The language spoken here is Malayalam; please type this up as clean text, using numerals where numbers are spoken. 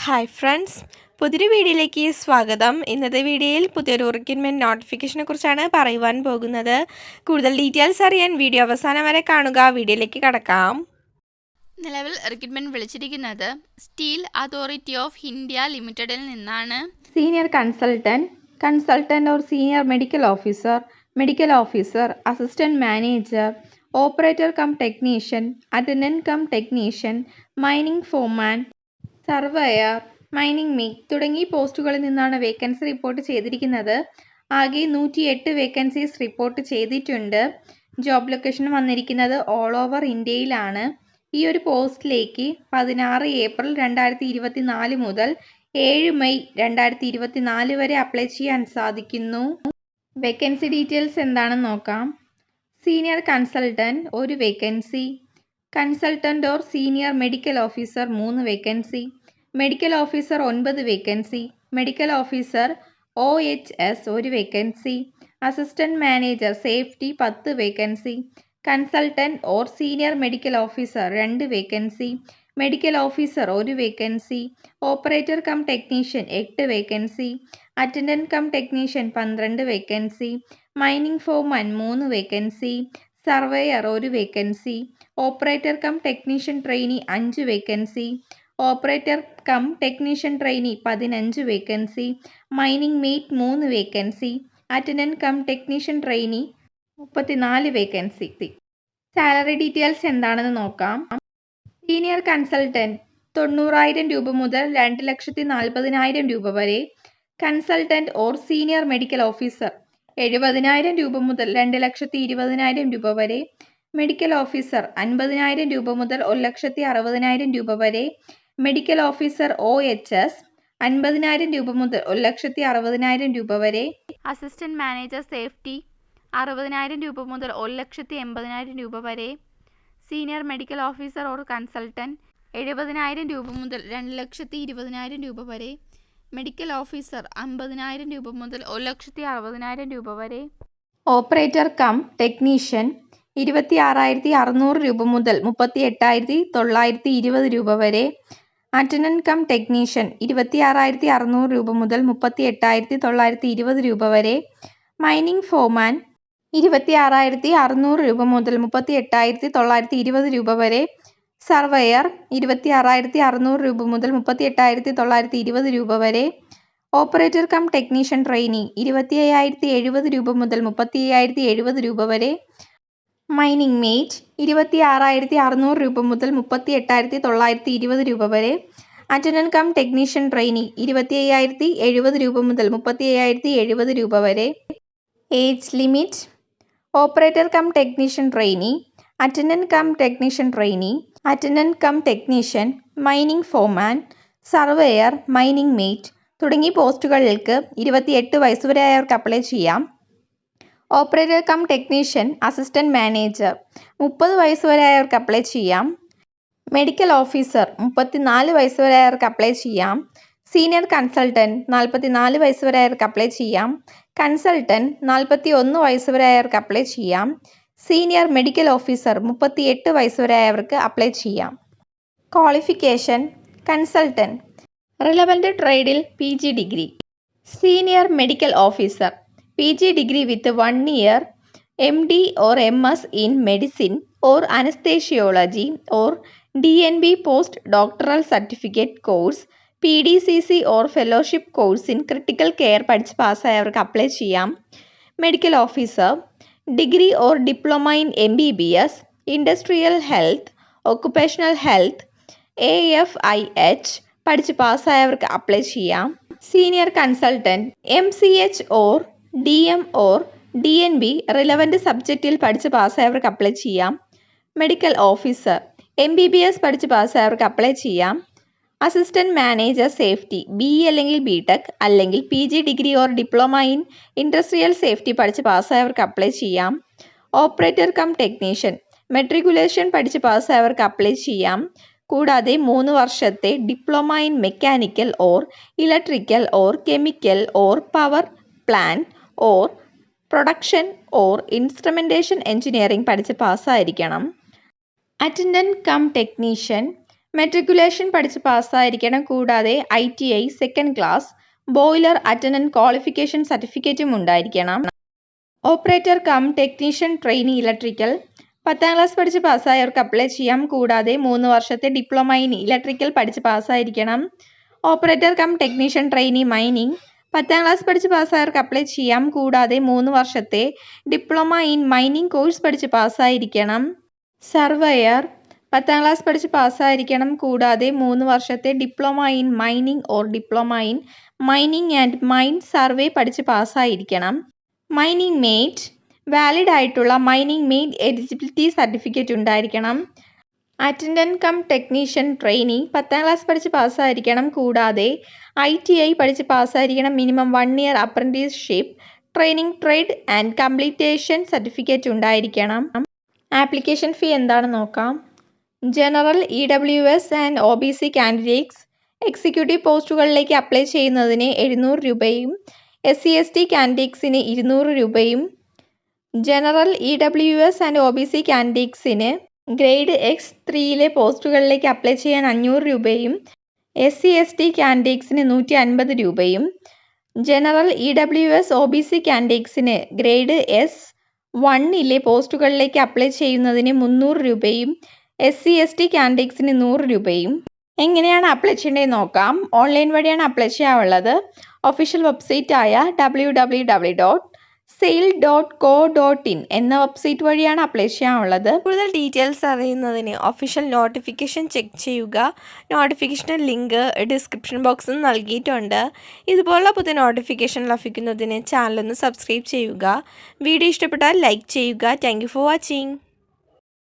ഹായ് ഫ്രണ്ട്സ്, പുതിയൊരു വീഡിയോയിലേക്ക് സ്വാഗതം. ഇന്നത്തെ വീഡിയോയിൽ പുതിയൊരു റിക്രൂട്ട്മെൻറ്റ് നോട്ടിഫിക്കേഷനെ കുറിച്ചാണ് പറയുവാൻ പോകുന്നത്. കൂടുതൽ ഡീറ്റെയിൽസ് അറിയാൻ വീഡിയോ അവസാനം വരെ കാണുക. വീഡിയോയിലേക്ക് കടക്കാം. നിലവിൽ റിക്രൂട്ട്മെൻറ്റ് വിളിച്ചിരിക്കുന്നത് സ്റ്റീൽ അതോറിറ്റി ഓഫ് ഇന്ത്യ ലിമിറ്റഡിൽ നിന്നാണ്. Senior consultant or senior medical officer, assistant manager, operator cum technician, attendant cum technician, mining foreman, surveyor, mining mate തുടങ്ങിയ പോസ്റ്റുകളിൽ നിന്നാണ് വേക്കൻസി റിപ്പോർട്ട് ചെയ്തിരിക്കുന്നത്. ആകെ 108 വേക്കൻസീസ് റിപ്പോർട്ട് ചെയ്തിട്ടുണ്ട്. ജോബ് ലൊക്കേഷൻ വന്നിരിക്കുന്നത് ഓൾ ഓവർ ഇന്ത്യയിലാണ്. ഈ ഒരു പോസ്റ്റിലേക്ക് 16 ഏപ്രിൽ 2024 മുതൽ 7 മെയ് 2024 വരെ അപ്ലൈ ചെയ്യാൻ സാധിക്കുന്നു. വേക്കൻസി ഡീറ്റെയിൽസ് എന്താണെന്ന് നോക്കാം. Senior consultant 1 vacancy, consultant or senior medical officer 3 vacancy, medical officer 9 vacancy, medical officer OHS 1 vacancy, assistant manager safety 10 vacancy, consultant or senior medical officer 2 vacancy, medical officer 1 vacancy, operator cum technician 8 vacancy, attendant cum technician 12 vacancy, mining foreman 3 vacancy, surveyor 1 vacancy, operator cum technician trainee 5 vacancy, operator cum technician trainee 15 vacancy, mining mate 3 vacancy, attendant cum technician trainee 34 vacancy. Salary details എന്താണെന്ന് നോക്കാം. സീനിയർ കൺസൾട്ടൻറ്റ് 90,000 രൂപ മുതൽ 2,40,000 രൂപ വരെ, consultant or senior medical officer 70,000 രൂപ മുതൽ 2,20,000 രൂപ വരെ, മെഡിക്കൽ ഓഫീസർ 50,000 രൂപ മുതൽ 1,60,000 രൂപ വരെ, മെഡിക്കൽ ഓഫീസർ OHS 50,000 രൂപ മുതൽ 1,60,000 രൂപ വരെ, അസിസ്റ്റൻറ്റ് മാനേജർ സേഫ്റ്റി 60,000 രൂപ മുതൽ 1,80,000 രൂപ വരെ, senior medical officer or consultant 70,000 രൂപ മുതൽ 2,20,000 രൂപ വരെ, മെഡിക്കൽ ഓഫീസർ 50,000 രൂപ മുതൽ 1,60,000 രൂപ വരെ, ഓപ്പറേറ്റർ കം ടെക്നീഷ്യൻ 26,600 രൂപ മുതൽ 38,920 രൂപ വരെ, അറ്റൻഡൻറ്റ് കം ടെക്നീഷ്യൻ 26,600 രൂപ മുതൽ 38,920 രൂപ വരെ, മൈനിങ് ഫോർമാൻ 26,600 രൂപ മുതൽ 38,920 രൂപ വരെ, സർവേയർ 26,600 രൂപ മുതൽ 38,920 രൂപ വരെ, ഓപ്പറേറ്റർ കം ടെക്നീഷ്യൻ ട്രെയിനി 25,070 രൂപ മുതൽ 35,070 രൂപ വരെ, മൈനിങ് മേറ്റ് 26,600 രൂപ മുതൽ 38,920 രൂപ വരെ, അറ്റൻഡൻറ്റ് കം ടെക്നീഷ്യൻ ട്രെയിനി 25,070 രൂപ മുതൽ 35,070 രൂപ വരെ. Age limit: operator cum technician trainee, attendant cum technician trainee, attendant cum technician, mining foreman, surveyor, mining mate തുടങ്ങിയ പോസ്റ്റുകൾക്ക് 28 വയസ്സുവരെ ആയവർക്ക് അപ്ലൈ ചെയ്യാം. Operator cum technician, assistant manager 30 വയസ്സുവരെ ആയവർക്ക് അപ്ലൈ ചെയ്യാം. മെഡിക്കൽ ഓഫീസർ 34 വയസ്സുവരെ ആയവർക്ക് അപ്ലൈ ചെയ്യാം. സീനിയർ കൺസൾട്ടൻറ്റ് 44 വയസ്സുവരെ ആയവർക്ക് അപ്ലൈ ചെയ്യാം. കൺസൾട്ടൻറ്റ് 41 വയസ്സുവരെ ആയവർക്ക് അപ്ലൈ ചെയ്യാം. സീനിയർ മെഡിക്കൽ ഓഫീസർ 38 വയസ്സുവരെ ആയവർക്ക് അപ്ലൈ ചെയ്യാം. Qualification: consultant, relevant ട്രേഡിൽ PG degree. Senior medical officer PG degree with 1 year MD or MS in medicine or anesthesiology or DNB post doctoral certificate course, PDCC or fellowship course in critical care പഠിച്ച് പാസ്സായവർക്ക് അപ്ലൈ ചെയ്യാം. Medical officer degree or diploma in MBBS, industrial health, occupational health, AFIH പഠിച്ച് പാസ്സായവർക്ക് അപ്ലൈ ചെയ്യാം. Senior consultant MCH or DM or DNB relevant സബ്ജക്റ്റിൽ പഠിച്ച് പാസ്സായവർക്ക് അപ്ലൈ ചെയ്യാം. മെഡിക്കൽ ഓഫീസർ MBBS പഠിച്ച് പാസ്സായവർക്ക് അപ്ലൈ ചെയ്യാം. അസിസ്റ്റൻറ്റ് മാനേജർ സേഫ്റ്റി BE അല്ലെങ്കിൽ BTech അല്ലെങ്കിൽ PG degree or diploma in industrial safety പഠിച്ച് പാസ്സായവർക്ക് അപ്ലൈ ചെയ്യാം. ഓപ്പറേറ്റർ കം ടെക്നീഷ്യൻ മെട്രിക്കുലേഷൻ പഠിച്ച് പാസ്സായവർക്ക് അപ്ലൈ ചെയ്യാം. കൂടാതെ 3 വർഷത്തെ diploma in mechanical or electrical or chemical or power plant or production or instrumentation engineering പഠിച്ച് പാസ്സായിരിക്കണം. അറ്റൻഡൻറ്റ് കം ടെക്നീഷ്യൻ മെട്രിക്കുലേഷൻ പഠിച്ച് പാസ്സായിരിക്കണം. കൂടാതെ ITI second class boiler attendant qualification സർട്ടിഫിക്കറ്റും ഉണ്ടായിരിക്കണം. Operator cum technician trainee electrical 10ാം class പഠിച്ച് പാസ്സായവർക്ക് അപ്ലൈ ചെയ്യാം. കൂടാതെ 3 വർഷത്തെ ഡിപ്ലോമ ഇൻ ഇലക്ട്രിക്കൽ പഠിച്ച് പാസ്സായിരിക്കണം. Operator cum technician trainee mining 10ാം ക്ലാസ് പഠിച്ച് പാസ്സായവർക്ക് അപ്ലൈ ചെയ്യാം. കൂടാതെ 3 വർഷത്തെ ഡിപ്ലോമ ഇൻ മൈനിങ് കോഴ്സ് പഠിച്ച് പാസ്സായിരിക്കണം. സർവേയർ 10ാം ക്ലാസ് പഠിച്ച് പാസ്സായിരിക്കണം. കൂടാതെ 3 വർഷത്തെ diploma in mining or diploma in mining and mine survey പഠിച്ച് പാസ്സായിരിക്കണം. മൈനിങ് മേറ്റ് വാലിഡ് ആയിട്ടുള്ള മൈനിങ് മെയ്ഡ് എലിജിബിലിറ്റി സർട്ടിഫിക്കറ്റ് ഉണ്ടായിരിക്കണം. അറ്റൻഡന്റ് കം ടെക്നീഷ്യൻ ട്രെയിനി 10ാം ക്ലാസ് പഠിച്ച് പാസ്സായിരിക്കണം. കൂടാതെ ITI പഠിച്ച് പാസ്സായിരിക്കണം. Minimum 1 year apprenticeship training trade and completion certificate ഉണ്ടായിരിക്കണം. ആപ്ലിക്കേഷൻ ഫീ എന്താണെന്ന് നോക്കാം. General EWS and OBC candidates executive പോസ്റ്റുകളിലേക്ക് അപ്ലൈ ചെയ്യുന്നതിന് 700 രൂപയും SC/ST കാൻഡിഡേറ്റ്സിന് 200 രൂപയും ജനറൽ EWS ആൻഡ് OBC കാൻഡിഡേറ്റ്സിന് ഗ്രേഡ് X3 പോസ്റ്റുകളിലേക്ക് അപ്ലൈ ചെയ്യാൻ 500 രൂപയും SC/ST കാൻഡിഡേറ്റ്സിന് 150 രൂപയും ജനറൽ EWS OBC കാൻഡിഡേറ്റ്സിന് ഗ്രേഡ് S1 പോസ്റ്റുകളിലേക്ക് അപ്ലൈ ചെയ്യുന്നതിന് 300 രൂപയും SC/ST കാൻഡിഡേറ്റ്സിന് 100 രൂപയും. എങ്ങനെയാണ് അപ്ലൈ ചെയ്യേണ്ടത് നോക്കാം. ഓൺലൈൻ വഴിയാണ് അപ്ലൈ ചെയ്യാനുള്ളത്. ഒഫീഷ്യൽ വെബ്സൈറ്റ് ആയ www.sail.co.in എന്ന വെബ്സൈറ്റ് വഴിയാണ് അപ്ലൈ ചെയ്യാനുള്ളത്. കൂടുതൽ ഡീറ്റെയിൽസ് അറിയുന്നതിന് ഒഫീഷ്യൽ നോട്ടിഫിക്കേഷൻ ചെക്ക് ചെയ്യുക. നോട്ടിഫിക്കേഷൻ ലിങ്ക് ഡിസ്ക്രിപ്ഷൻ ബോക്സിൽ നൽകിയിട്ടുണ്ട്. ഇതുപോലുള്ള പുതിയ നോട്ടിഫിക്കേഷൻ ലഭിക്കുന്നതിന് ചാനലൊന്ന് സബ്സ്ക്രൈബ് ചെയ്യുക. വീഡിയോ ഇഷ്ടപ്പെട്ടാൽ ലൈക്ക് ചെയ്യുക. Thank you for watching.